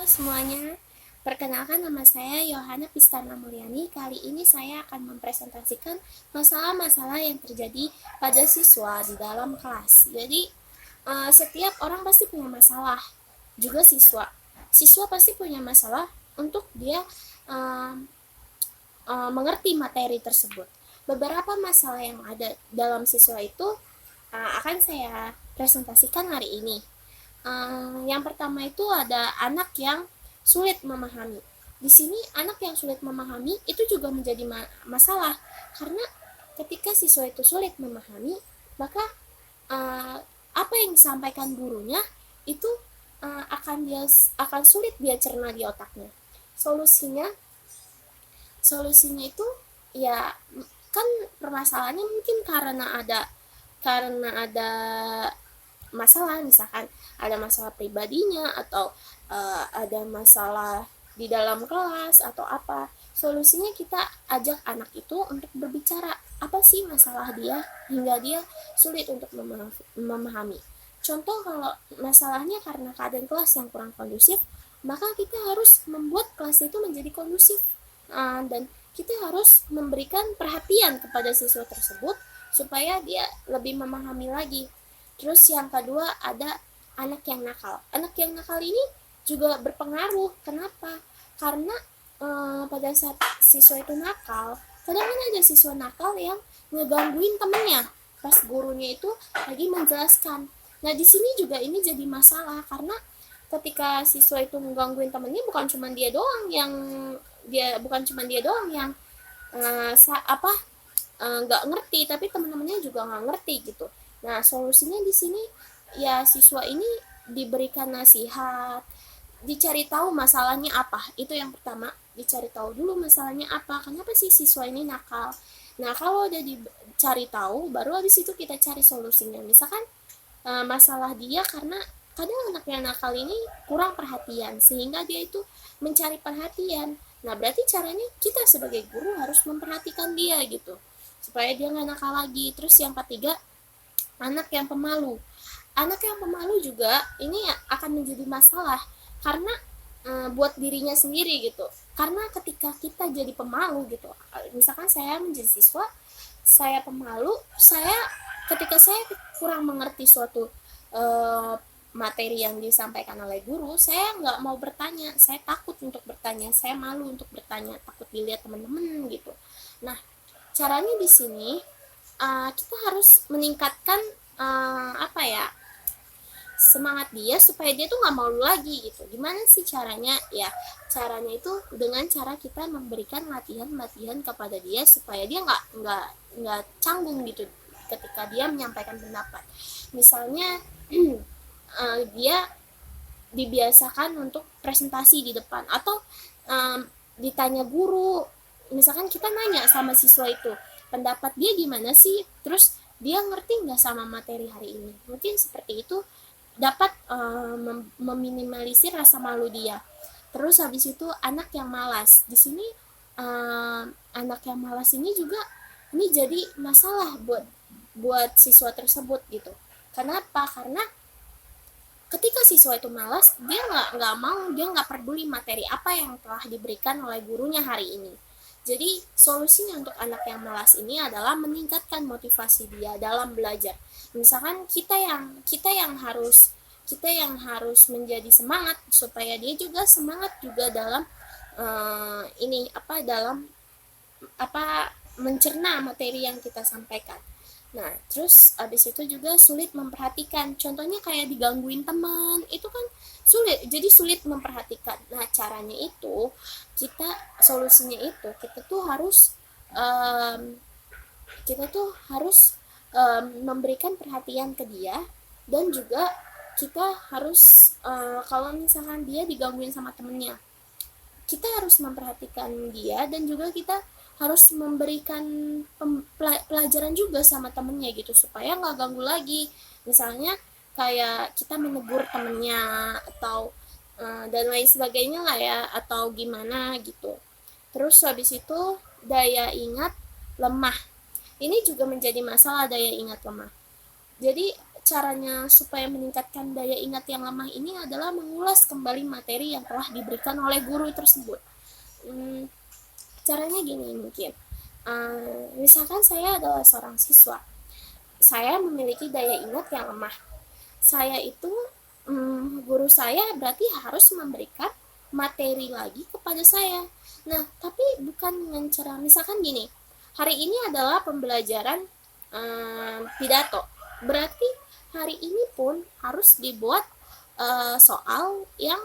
Semuanya, perkenalkan nama saya Yohana Pistana Mulyani. Kali ini saya akan mempresentasikan masalah-masalah yang terjadi pada siswa di dalam kelas. Jadi, setiap orang pasti punya masalah, juga siswa. Siswa pasti punya masalah untuk dia uh, mengerti materi tersebut. Beberapa masalah yang ada dalam siswa itu akan saya presentasikan hari ini. Yang pertama itu ada anak yang sulit memahami. Di sini anak yang sulit memahami itu juga menjadi masalah karena ketika siswa itu sulit memahami, maka uh, apa yang disampaikan gurunya itu akan sulit dia cerna di otaknya. Solusinya solusinya itu ya kan permasalahannya mungkin karena ada masalah, misalkan ada masalah pribadinya atau ada masalah di dalam kelas atau apa. Solusinya kita ajak anak itu untuk berbicara apa sih masalah dia hingga dia sulit untuk memahami. Contoh, kalau masalahnya karena keadaan kelas yang kurang kondusif, maka kita harus membuat kelas itu menjadi kondusif. Dan kita harus memberikan perhatian kepada siswa tersebut supaya dia lebih memahami lagi. Terus yang kedua ada anak yang nakal. Anak yang nakal ini juga berpengaruh. Kenapa? Karena pada saat siswa itu nakal, kadang-kadang ada siswa nakal yang ngegangguin temennya pas gurunya itu lagi menjelaskan. Nah, di sini juga ini jadi masalah karena ketika siswa itu menggangguin temennya, bukan cuma dia doang yang nggak ngerti, tapi teman-temannya juga nggak ngerti gitu. Nah, solusinya di sini ya siswa ini diberikan nasihat, dicari tahu masalahnya apa. Itu yang pertama, dicari tahu dulu masalahnya apa, kenapa sih siswa ini nakal. Nah, kalau udah dicari tahu, baru habis itu kita cari solusinya. Misalkan masalah dia karena kadang anak yang nakal ini kurang perhatian, sehingga dia itu mencari perhatian. Nah, berarti caranya kita sebagai guru harus memperhatikan dia gitu, supaya dia nggak nakal lagi. Terus yang ketiga, anak yang pemalu. Anak yang pemalu juga ini akan menjadi masalah karena buat dirinya sendiri gitu. Karena ketika kita jadi pemalu gitu, misalkan saya menjadi siswa, saya pemalu, ketika saya kurang mengerti suatu materi yang disampaikan oleh guru, saya nggak mau bertanya, saya takut untuk bertanya, saya malu untuk bertanya, takut dilihat teman-teman gitu. Nah, caranya di sini kita harus meningkatkan apa ya, semangat dia supaya dia tuh nggak malu lagi gitu. Gimana sih caranya? Ya, caranya itu dengan cara kita memberikan latihan-latihan kepada dia supaya dia nggak canggung gitu ketika dia menyampaikan pendapat. Misalnya dia dibiasakan untuk presentasi di depan, atau ditanya guru. Misalkan kita nanya sama siswa itu, pendapat dia gimana sih, terus dia ngerti nggak sama materi hari ini. Mungkin seperti itu dapat meminimalisir rasa malu dia. Terus habis itu anak yang malas. Di sini anak yang malas ini juga ini jadi masalah buat siswa tersebut gitu. Kenapa? Karena ketika siswa itu malas, dia nggak peduli materi apa yang telah diberikan oleh gurunya hari ini. Jadi solusinya untuk anak yang malas ini adalah meningkatkan motivasi dia dalam belajar. Misalkan kita yang harus menjadi semangat supaya dia juga semangat juga dalam dalam mencerna materi yang kita sampaikan. Nah, terus abis itu juga sulit memperhatikan. Contohnya kayak digangguin teman, itu kan sulit memperhatikan. Nah, caranya itu solusinya itu um, kita tuh harus memberikan perhatian ke dia, dan juga kita harus kalau misalkan dia digangguin sama temennya, kita harus memperhatikan dia, dan juga kita harus memberikan pelajaran juga sama temennya gitu supaya nggak ganggu lagi. Misalnya kayak kita menegur temennya atau dan lain sebagainya lah ya, atau gimana gitu. Terus habis itu daya ingat lemah. Ini juga menjadi masalah, daya ingat lemah. Jadi caranya supaya meningkatkan daya ingat yang lemah ini adalah mengulas kembali materi yang telah diberikan oleh guru tersebut. Caranya gini mungkin, misalkan saya adalah seorang siswa, saya memiliki daya ingat yang lemah. Saya itu, guru saya berarti harus memberikan materi lagi kepada saya. Nah, tapi bukan dengan cara, misalkan gini, hari ini adalah pembelajaran pidato. Berarti hari ini pun harus dibuat soal yang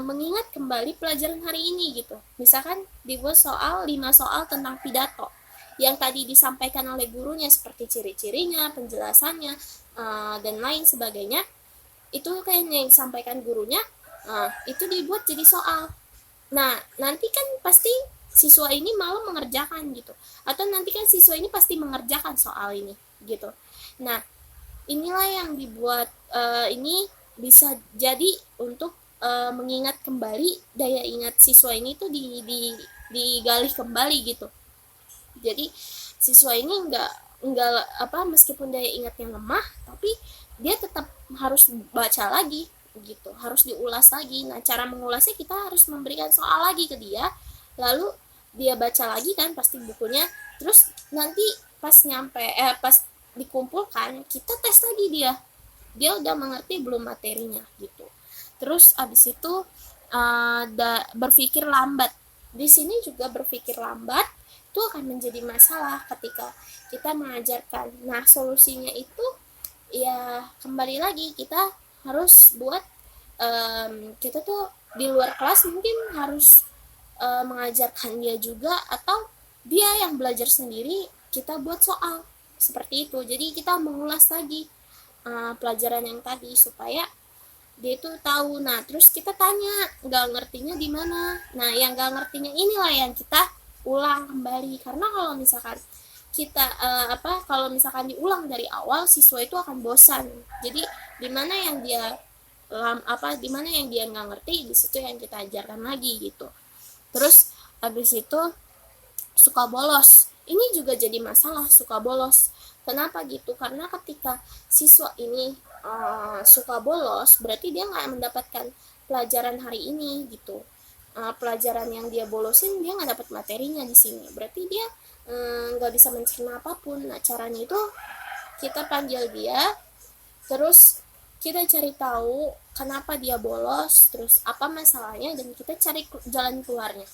mengingat kembali pelajaran hari ini gitu. Misalkan dibuat 5 soal tentang pidato yang tadi disampaikan oleh gurunya seperti ciri-cirinya, penjelasannya, dan lain sebagainya. Itu kayaknya yang disampaikan gurunya, itu dibuat jadi soal. Nah, nanti kan pasti siswa ini malah mengerjakan gitu. Atau nanti kan siswa ini pasti mengerjakan soal ini gitu. Nah, inilah yang dibuat ini bisa jadi untuk mengingat kembali daya ingat siswa ini tuh digali kembali gitu. Jadi siswa ini nggak apa, meskipun daya ingatnya lemah tapi dia tetap harus baca lagi gitu, harus diulas lagi. Nah, cara mengulasnya kita harus memberikan soal lagi ke dia, lalu dia baca lagi kan pasti bukunya, terus nanti pas dikumpulkan kita tes lagi dia udah mengerti belum materinya gitu. Terus abis itu berpikir lambat. Di sini juga berpikir lambat itu akan menjadi masalah ketika kita mengajarkan. Nah, solusinya itu ya kembali lagi kita harus buat kita tuh di luar kelas mungkin harus mengajarkan dia juga, atau dia yang belajar sendiri kita buat soal seperti itu. Jadi kita mengulas lagi pelajaran yang tadi supaya dia itu tahu. Nah, terus kita tanya nggak ngertinya di mana. Nah, yang nggak ngertinya inilah yang kita ulang kembali, karena kalau misalkan kita kalau misalkan diulang dari awal, siswa itu akan bosan. Jadi di mana yang dia di mana yang dia nggak ngerti, di situ yang kita ajarkan lagi gitu. Terus habis itu suka bolos. Ini juga jadi masalah, suka bolos. Kenapa gitu? Karena ketika siswa ini suka bolos, berarti dia nggak mendapatkan pelajaran hari ini gitu. Pelajaran yang dia bolosin dia nggak dapat materinya di sini. Berarti dia nggak bisa mencerna apapun. Nah, caranya itu kita panggil dia, terus kita cari tahu kenapa dia bolos, terus apa masalahnya, dan kita cari jalan keluarnya.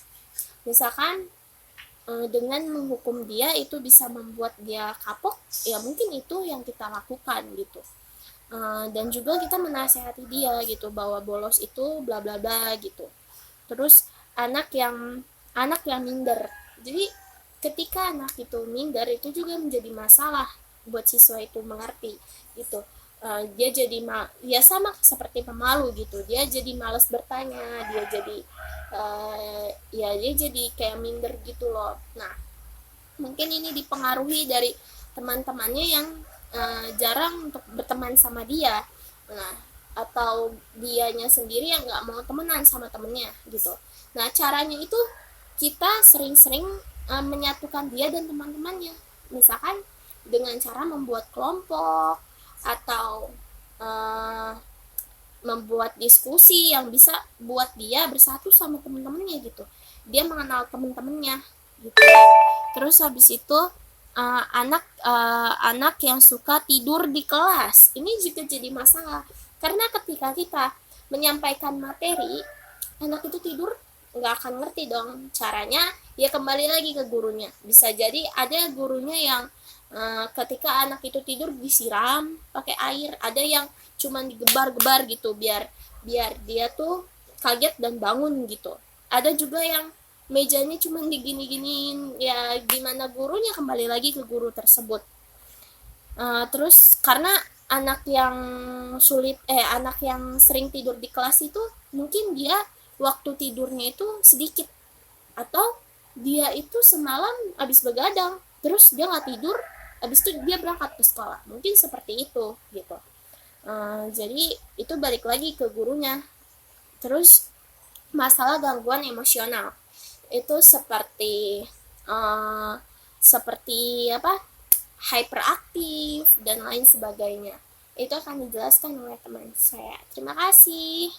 Misalkan dengan menghukum dia itu bisa membuat dia kapok, ya mungkin itu yang kita lakukan gitu. Dan juga kita menasehati dia gitu bahwa bolos itu bla bla bla gitu. Terus anak yang minder. Jadi ketika anak itu minder itu juga menjadi masalah buat siswa itu mengerti gitu. Dia jadi ya sama seperti pemalu gitu. Dia jadi malas bertanya, dia jadi dia jadi kayak minder gitu loh. Nah, mungkin ini dipengaruhi dari teman-temannya yang jarang untuk berteman sama dia. Nah, atau dianya sendiri yang nggak mau temenan sama temennya gitu. Nah, caranya itu kita sering-sering menyatukan dia dan teman-temannya. Misalkan dengan cara membuat kelompok atau membuat diskusi yang bisa buat dia bersatu sama temen-temennya gitu. Dia mengenal temen-temennya gitu. Terus habis itu anak yang suka tidur di kelas, ini juga jadi masalah, karena ketika kita menyampaikan materi, anak itu tidur nggak akan ngerti dong caranya. Ya kembali lagi ke gurunya. Bisa jadi ada gurunya yang ketika anak itu tidur disiram pakai air, ada yang cuman digebar-gebar gitu biar dia tuh kaget dan bangun gitu. Ada juga yang mejanya cuma digini-giniin, ya gimana gurunya, kembali lagi ke guru tersebut. Terus karena anak yang sering tidur di kelas itu mungkin dia waktu tidurnya itu sedikit, atau dia itu semalam habis begadang terus dia nggak tidur, habis itu dia berangkat ke sekolah, mungkin seperti itu gitu. Jadi itu balik lagi ke gurunya. Terus masalah gangguan emosional itu seperti hyperaktif dan lain sebagainya. itu akan dijelaskan oleh teman saya. Terima kasih.